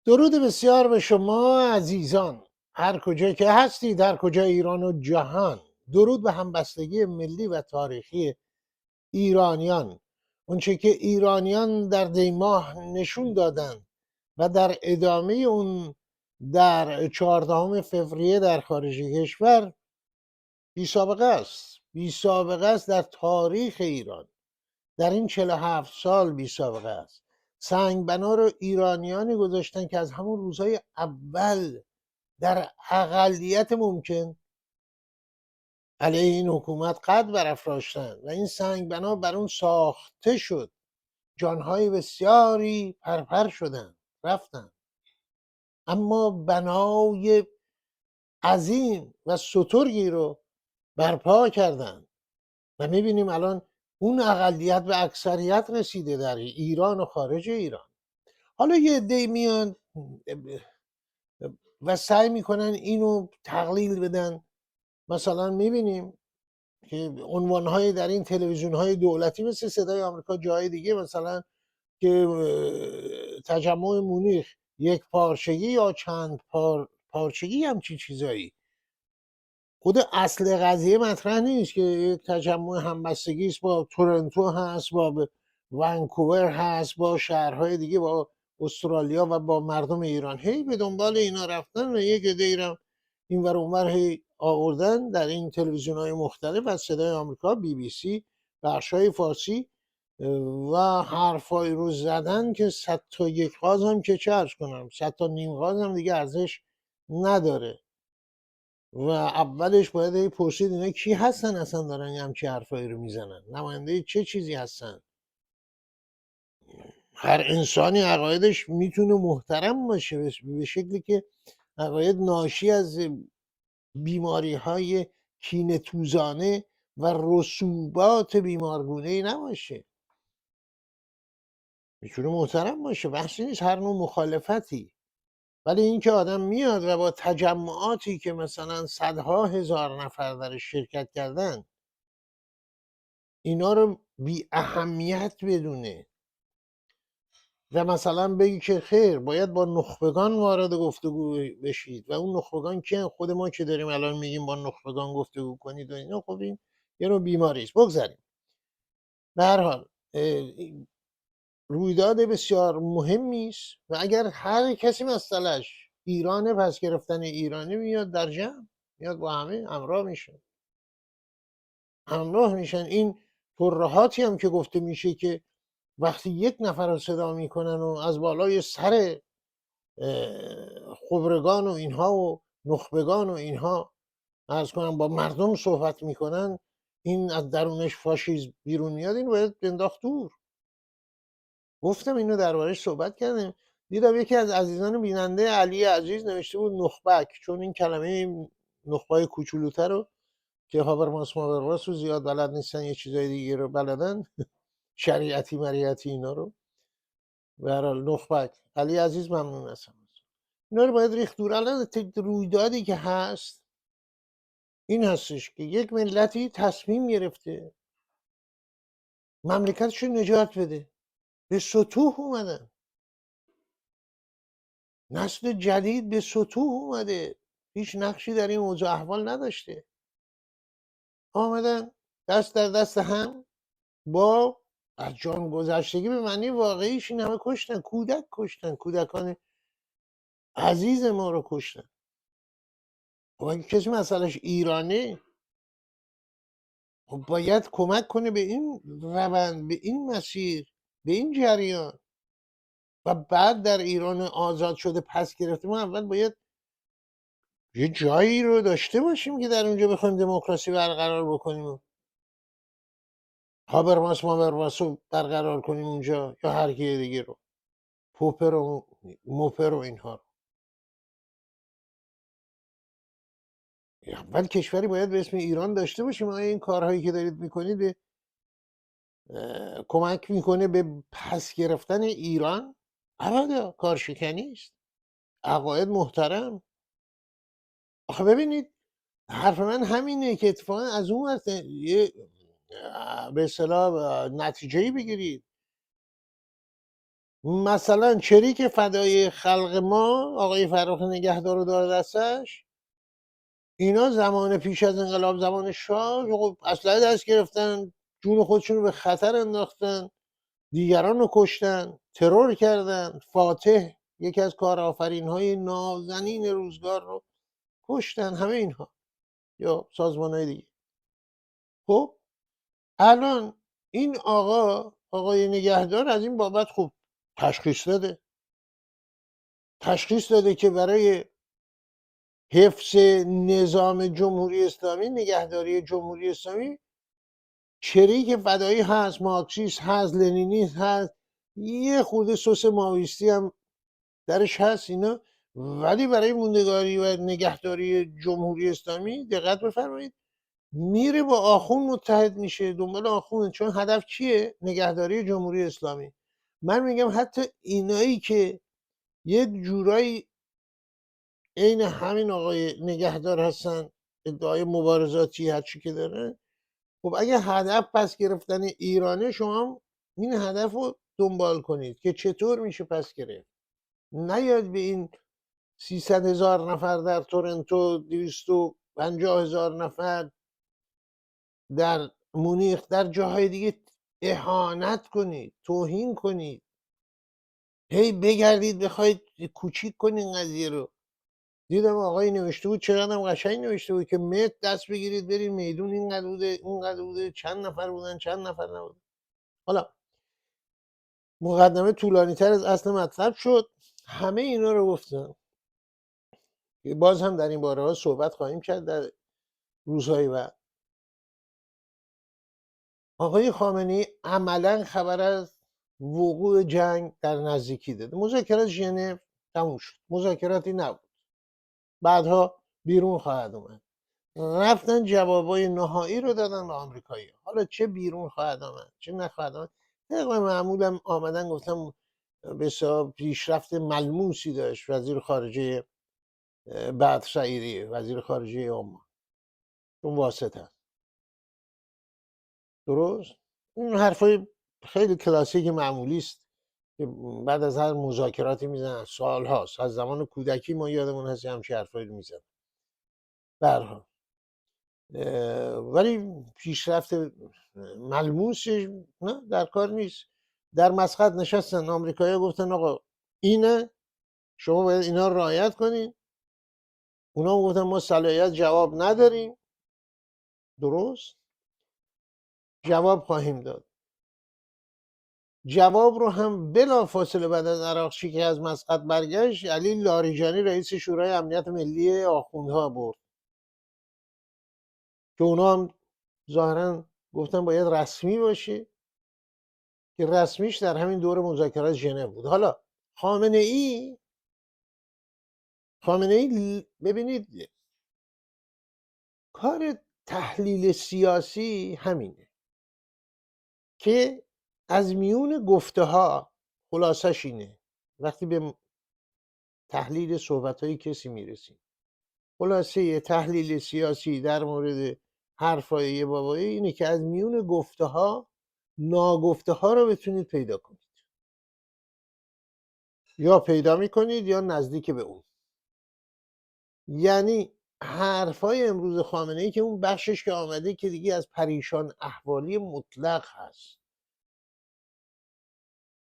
درود بسیار به شما عزیزان، هر کجا که هستید، در کجا ایران و جهان. درود به همبستگی ملی و تاریخی ایرانیان، اونچه که ایرانیان در دیماه نشون دادند و در ادامه اون در 14 فوریه در خارج کشور بی سابقه است. بی سابقه است در تاریخ ایران. در این 47 سال بی سابقه است. سنگ بنا رو ایرانیانی گذاشتن که از همون روزهای اول در اقلیت ممکن علیه این حکومت قد برافراشتن و این سنگ بنا بر اون ساخته شد. جانهای بسیاری پرپر شدن، رفتن، اما بنای عظیم و سترگی رو برپا کردن و میبینیم الان اون اقلیت به اکثریت رسیده در ایران و خارج ایران. حالا یه عده‌ای میان و سعی میکنن اینو تقلیل بدن. مثلا میبینیم که عنوانهای در این تلویزیونهای دولتی مثل صدای آمریکا، جای دیگه مثلا که تجمع مونیخ یک پارچگی یا چند پارچگی همچین چیزایی. خود اصل قضیه مطرح نیست که یک تجمع همبستگی است، با تورنتو هست، با ونکوور هست، با شهرهای دیگه، با استرالیا و با مردم ایران. هی به دنبال اینا رفتن و یک عده ایران این ور اونور هی آوردن در این تلویزیون های مختلف، از صدای آمریکا، بی بی سی، بخشای فارسی، و حرفایی رو زدن که 100 تا یک غاز هم که چه عرض کنم، 100 تا نیم غاز هم دیگه ارزش نداره. و اولش باید هی پرسید اینا کی هستن اصلا دارن یه همچی حرفایی رو میزنن، نماینده چه چیزی هستن. هر انسانی عقایدش میتونه محترم باشه به شکلی که عقاید ناشی از بیماری های کینه توزانه و رسوبات بیمارگونه ای نباشه، میتونه محترم باشه، بحثی نیست هر نوع مخالفتی. ولی اینکه آدم میاد و با تجمعاتی که مثلا صدها هزار نفر در شرکت کردن اینا رو بی اهمیت بدونه و مثلا بگی که خیر باید با نخبگان وارد گفتگو بشید و اون نخبگان که خود ما که داریم الان میگیم با نخبگان گفتگو کنید و اینا، خب این یه نوع بیماری است. بگذاریم. به هر حال رویداد بسیار مهمی است و اگر هر کسی مسئلهش ایران، پس گرفتن ایرانی میاد در جمع، میاد با همه همراه میشه، همراه میشن. این ترهاتی هم که گفته میشه که وقتی یک نفر رو صدا میکنن و از بالای سر خبرگان و اینها و نخبگان و اینها عرض کنم با مردم صحبت میکنن، این از درونش فاشیسم بیرون میاد، این باید بنداخت دور. گفتم اینو دربارش صحبت کردیم. دیدم یکی از عزیزان بیننده علی عزیز نوشته بود نخبک، چون این کلمه نخبای کوچولوتر رو که هابرماس مابرماس رو زیاد بلد نیستن، یه چیزای دیگه رو بلدن، شریعتی مریعتی اینا رو. به هر حال نخبک، علی عزیز ممنون هستم. اینا رو باید ریخت دور. الان رویدادی که هست این هستش که یک ملتی تصمیم گرفته مملکتش رو نجات بده، به سطوح اومدن، نسل جدید به سطوح اومده، هیچ نقشی در این اوضاع احوال نداشته، آمدن دست در دست هم با از جان گذشتگی به معنی واقعیش این همه کشتن، کودک کشتن، کودکان عزیز ما رو کشتن. خب اگه کسی مسئلهش ایرانه، خب باید کمک کنه به این روند، به این مسیر، به این جریان. و بعد در ایران آزاد شده پس گرفته ما اول باید یه جایی رو داشته باشیم که در اونجا بخوایم دموکراسی برقرار بکنیم، هابرماس مابرماس رو برقرار کنیم اونجا، یا هر کی دیگه رو، پوپر و موپر و اینها رو. اول کشوری باید به اسم ایران داشته باشیم. آیا این کارهایی که دارید میکنید به کمک میکنه به پس گرفتن ایران؟ ابدا، کارشکنی است. عقاید محترم. آخه ببینید، حرف من همینه که اتفاقا از اون ورد یه به اصطلاح نتیجه بگیرید. مثلا چریک فدای خلق ما آقای فرخ نگهدار رو داره دستش، اینا زمان پیش از انقلاب زمان شاه خب اسلحه دست گرفتن، جون خودشون رو به خطر انداختن، دیگران رو کشتن، ترور کردن. فاتح یکی از کارآفرین های نازنین روزگار رو کشتن، همه اینها یا سازمان های دیگه. خب الان این آقای نگهدار از این بابت خوب تشخیص داده که برای حفظ نظام جمهوری اسلامی، نگهداری جمهوری اسلامی، چریک فدایی هست، مارکسیست هست، لنینیست هست، یه خورده سس ماویستی هم درش هست اینا، ولی برای موندگاری و نگهداری جمهوری اسلامی دقت بفرمایید میره با آخوند متحد میشه، دنبال آخوند. چون هدف چیه؟ نگهداری جمهوری اسلامی. من میگم حتی اینایی که یک جورایی عین همین آقای نگهدار هستن، ادعای مبارزاتی هرچی که داره، خب اگه هدف پس گرفتن ایرانه، شما هم این هدف رو دنبال کنید که چطور میشه پس گرفت. نیاد به این 300,000 نفر در تورنتو، 250,000 نفر در مونیخ، در جاهای دیگه اهانت کنید، توهین کنید، هی بگردید بخواید کوچیک کنید قضیه رو. دیدم آقای نوشته بود، چقدر قشنگ نوشته بود که متر دست بگیرید برید میدون، اینقدر بوده اونقدر بوده، چند نفر بودن چند نفر نبودن. حالا مقدمه طولانی تر از اصل مطلب شد، همه اینا رو گفتم. باز هم در این باره ها صحبت خواهیم کرد در روزهای بعد. آقای خامنه‌ای عملا خبر از وقوع جنگ در نزدیکی داده. مذاکرات ژنو تموم شد، مذاکراتی نبود، بعدها بیرون خواهد اومد. رفتن جوابای نهایی رو دادن به آمریکایی. حالا چه بیرون خواهد آمد چه نخواهد آمد، طبق معمولم آمدن گفتم به حساب پیشرفت ملموسی داشت وزیر خارجه بعد سعیدی، وزیر خارجه عمان، اون واسطه است. درست؟ این حرفای خیلی کلاسیک معمولی است که بعد از هر مذاکراتی میزنن، سال هاست، از زمان کودکی ما یادمون هست همچین حرفایی رو میزنن. به هر حال ولی پیشرفت ملموسی نه در کار نیست. در مسقط نشستن آمریکایی‌ها گفتن آقا اینه، شما باید اینا رو رعایت کنین. اونا گفتن ما صلاحیت جواب نداریم. درست؟ جواب خواهیم داد. جواب رو هم بلا فاصله بعد از عراقچی که از مسقط برگشت، علی لاریجانی رئیس شورای امنیت ملی آخوندها برد که اونا هم ظاهرا گفتن باید رسمی باشه، که رسمیش در همین دور مذاکرات ژنو بود. حالا خامنه ای ببینید کار تحلیل سیاسی همینه که از میون گفته ها، خلاصش اینه وقتی به تحلیل صحبت های کسی میرسیم، خلاصه تحلیل سیاسی در مورد حرفای یه بابایی اینه که از میون گفته ها ناگفته ها رو بتونید پیدا کنید، یا پیدا میکنید یا نزدیک به اون. یعنی حرفای امروز خامنه ای که اون بخشش که آمده که دیگه از پریشان احوالی مطلق هست،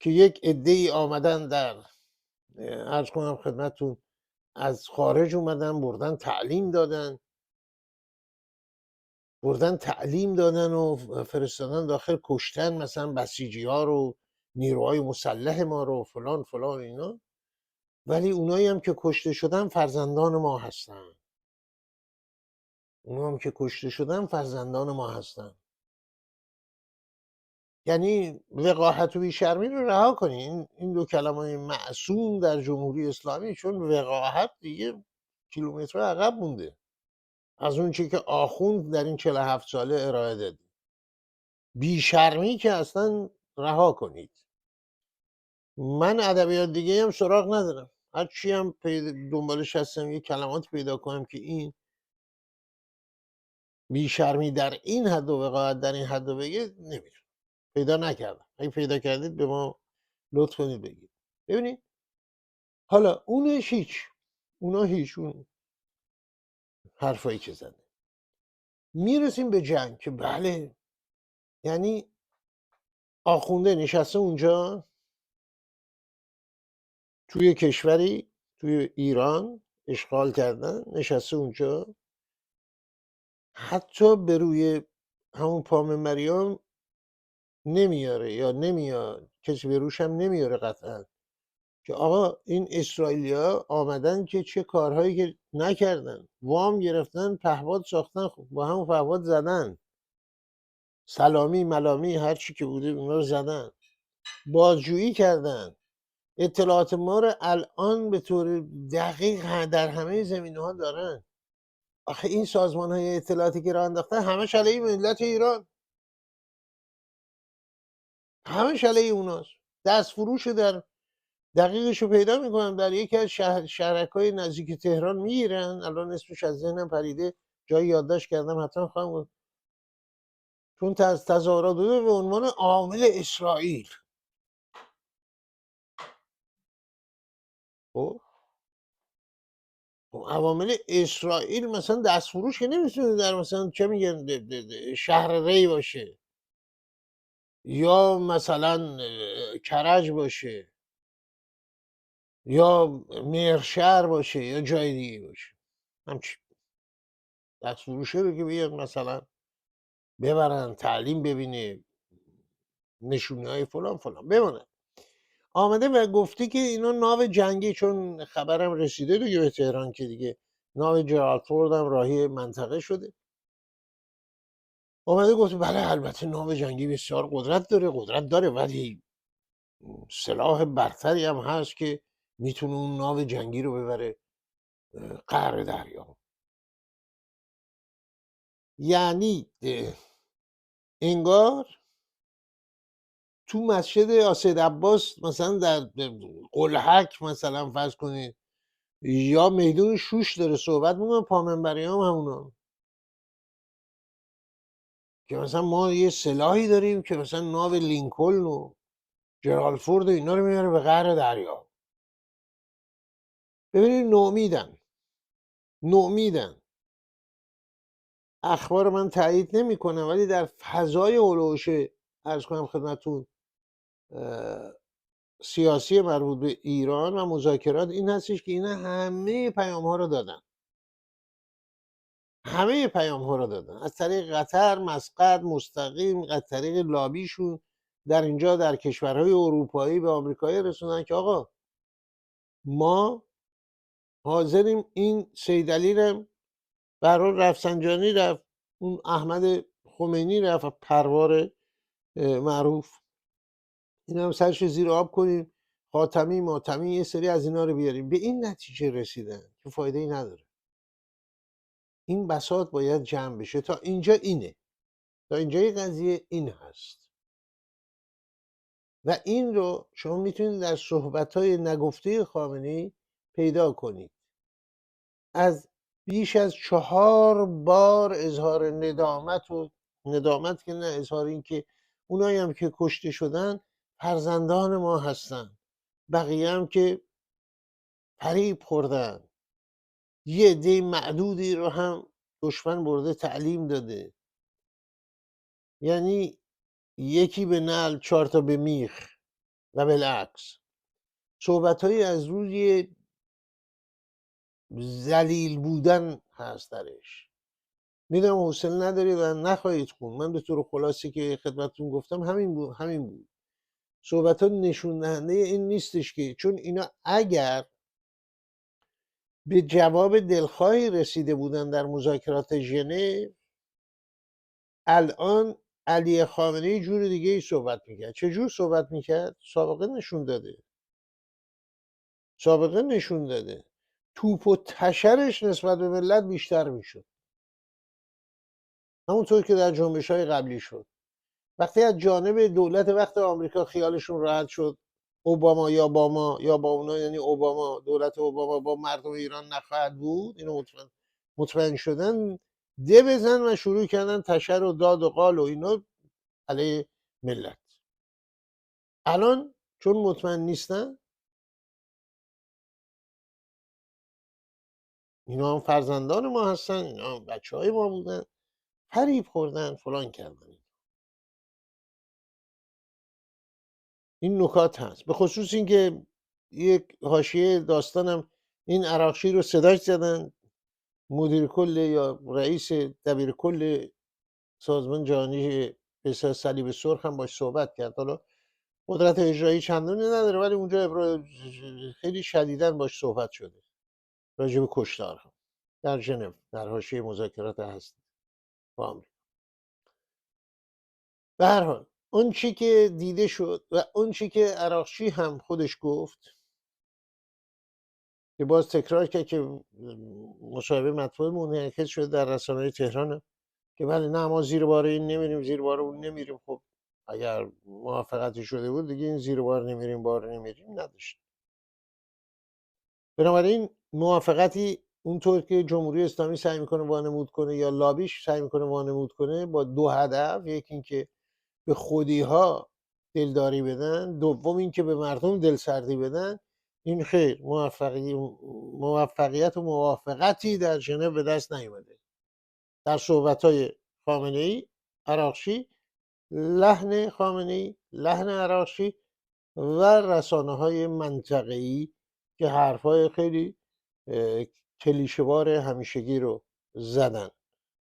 که یک عده‌ای آمدن در عرض کنم خدمتتون از خارج اومدن بردن تعلیم دادن و فرستادن داخل، کشتن مثلا بسیجی ها رو، نیروهای مسلح ما رو، فلان فلان اینا. ولی اونایی هم که کشته شدن فرزندان ما هستن. یعنی وقاحت و بیشرمی رو رها کنین. این دو کلمه معصوم در جمهوری اسلامی، چون وقاحت دیگه کیلومتر عقب مونده از اون چی که آخوند در این 47 ساله ارائه داده. بیشرمی که اصلا رها کنید. من ادبیات دیگه هم سراغ ندارم، هر چی هم دنبالش هستم یه کلمات پیدا کنم که این بیشرمی در این حد و وقاحت در این حد رو بگه، نمیدونم، پیدا نکردم. اگه پیدا کردید به ما لطف کنید بگید. ببینید حالا اونش هیچ، اونا هیچ، اون حرفایی که زده. میرسیم به جنگ که بله، یعنی آخونده نشسته اونجا توی کشوری، توی ایران اشغال کردن، نشسته اونجا، حتی به روی همون پام مریم نمیاره یا نمیاد، کسی به روش هم نمیاره قطعا، که آقا این اسرائیلیا آمدن که چه کارهایی که نکردن، وام گرفتن، پهپاد ساختن، خب با همون پهپاد زدن، سلامی ملامی هر چی که بوده اونا رو زدن، بازجویی کردن. اطلاعات ما رو الان به طور دقیق در همه زمینه ها دارن. آخه این سازمان های اطلاعاتی که راه انداختن همه علیه ملت ایران، همه علیه اوناست. دست فروش در دقیقش رو پیدا میکنم، در یکی از شهرک‌های نزدیک تهران میگیرن، الان اسمش از ذهنم پریده، جایی یادداشت کردم حتما خواهم گفت، چون تظاهرات بوده به عنوان عامل اسرائیل. خب عوامل اسرائیل مثلا دست فروش که نمیتونه در مثلا چه میگن شهر ری باشه، یا مثلا کرج باشه، یا مهرشهر باشه، یا جای دیگه باشه. همچین دست فروشه رو که بیاد مثلا ببرن تعلیم ببینه، نشونه های فلان فلان بمانه. آمده و گفته که اینا ناو جنگی، چون خبرم رسیده دیگه به تهران که دیگه ناو جرالفورد هم راهی منطقه شده، آمده گفت بله البته ناو جنگی بسیار قدرت داره ولی سلاح برتری هم هست که میتونه اون ناو جنگی رو ببره قعر دریا. یعنی انگار تو مسجد آسید عباس مثلا در قلحک مثلا فرض کنید، یا میدون شوش داره صحبت میکنه، پامنبریام همونا، که مثلا ما یه سلاحی داریم که مثلا ناو لینکلن و جرالفورد و اینا رو میبره به قعر دریا. ببینید نومیدن. اخبار من تایید نمیکنه ولی در فضای هلوش عرض کنم خدمتون سیاسی مربوط به ایران و مذاکرات این هستش که اینا همه پیام ها رو دادن، همه پیام ها رو دادن از طریق قطر، مسقط، مستقیم، از طریق لابیشون در اینجا در کشورهای اروپایی به آمریکایی رسوندن که آقا ما حاضریم این سیدعلی رو برای رفسنجانی رفت، اون احمد خمینی رفت، پروار معروف، این هم سرش زیر آب کنیم، خاتمی ماتمی یه سری از اینا رو بیاریم. به این نتیجه رسیدن که فایده ای نداره، این بساط باید جمع بشه. تا اینجا اینه، تا اینجای قضیه این هست و این رو شما میتونید در صحبت‌های نگفته خامنه‌ای پیدا کنید. از بیش از 4 بار اظهار ندامت که نه، اظهار این که اونایی هم که کشته شدن فرزندان ما هستن، بقیه هم که فریب خوردن، یه عده معدودی رو هم دشمن برده تعلیم داده، یعنی یکی به نعل 4 تا به میخ و بالعکس. صحبت‌هایی از روی ذلیل بودن هست درش. میدونم حوصله ندارید و نخواهید خون، من به طور خلاصی که خدمتتون گفتم همین بود. صحبت ها نشون دهنده این نیستش که چون اینا اگر به جواب دلخواهی رسیده بودن در مذاکرات ژنو، الان علی خامنه‌ای جور دیگه ای صحبت میکرد. چه جور صحبت میکرد؟ سابقه نشون داده توپ و تشرش نسبت به ملت بیشتر میشد، همونطور که در جنبش های قبلی شد. وقتی از جانب دولت وقت آمریکا خیالشون راحت شد اوباما یا با اونا، یعنی اوباما، دولت اوباما با مردم ایران نخواهد بود، اینو مطمئن شدن، ده بزن و شروع کردن تشر و داد و قال و اینا علیه ملت. الان چون مطمئن نیستن. اینا هم فرزندان ما هستن، اینا هم بچه های ما بودن، فریب خوردن، فلان کردن. این نکات هست، به خصوص اینکه یک حاشیه داستانم این عراقچی رو صداش زدن، مدیر کل یا رئیس دبیر کل سازمان جهانی به اصطلاح صلیب سرخ هم باش صحبت کرد. حالا قدرت اجرایی چندانی نداره، ولی اونجا خیلی شدیداً باش صحبت شده راجع به کشتارها در ژنو در حاشیه مذاکرات هستی با آمریکا. به هر حال اون چی که دیده شد و اون چی که عراقچی هم خودش گفت که باز تکرار کرد که مصاحبه مطبوع منعکس شده در رسانه‌های تهران که بله نه ما زیر بار این نمیریم، زیر بار اون نمیریم. خب اگر موافقتی شده بود دیگه این زیر بار نمیریم بار نمیریم نداشت. بنابراین موافقتی اونطور که جمهوری اسلامی سعی میکنه وانمود کنه یا لابیش سعی میکنه وانمود کنه با دو هدف: یکی اینکه به خودی ها دلداری بدن، دوم اینکه به مردم دلسردی بدن. این خیر موفقیت و موافقتی در ژنو به دست نیومده. در صحبت های خامنه ای، عراقچی، لحن خامنه ای، لحن عراقچی و رسانه های منطقه‌ای که حرفای خیلی کلیشه‌وار همیشگی رو زدن.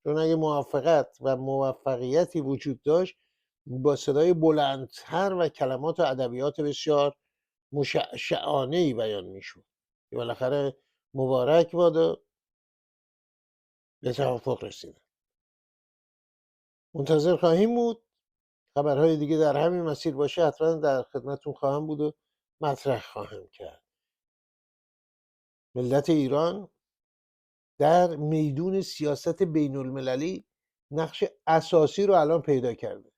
چون اگه موافقت و موفقیتی وجود داشت با صدای بلندتر و کلمات و ادبیات بسیار مشعشعانه‌ای بیان میشد که بالاخره مبارک بادا به توافق رسیدن. منتظر خواهیم بود خبرهای دیگه در همین مسیر باشه، حتما در خدمتتون خواهم بود و مطرح خواهم کرد. ملت ایران در میدون سیاست بین المللی نقش اساسی رو الان پیدا کرده.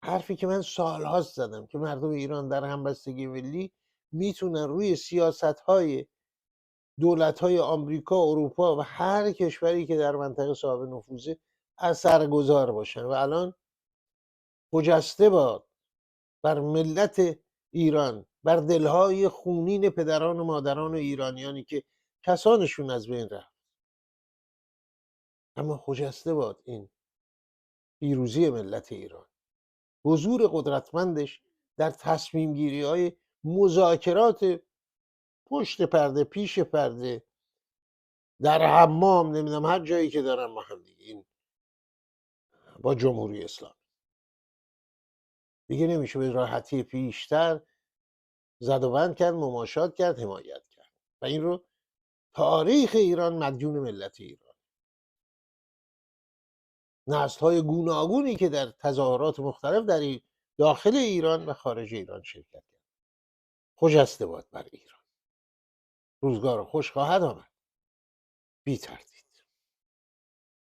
حرفی که من سالهاست زدم که مردم ایران در همبستگی ملی میتونن روی سیاست های دولت های آمریکا، اروپا و هر کشوری که در منطقه صاحب نفوذه اثرگذار باشن و الان خجسته باد بر ملت ایران، بر دلهای خونین پدران و مادران و ایرانیانی که کسانشون از بین رفت، اما خجسته باد این پیروزی ملت ایران، حضور قدرتمندش در تصمیم گیری های مذاکرات پشت پرده، پیش پرده، در حمام، نمیدونم هر جایی که دارن ما هم دیگه این با جمهوری اسلامی دیگه نمیشه به راحتی پیشتر زد و بند کرد، مماشات کرد، حمایت کرد. و این رو تاریخ ایران مدیون ملت ایران، نسل های گوناگونی که در تظاهرات مختلف در داخل ایران و خارج ایران شرکت کرد. خجسته باد بر ایران، روزگار خوش خواهد آمد، بی تردید.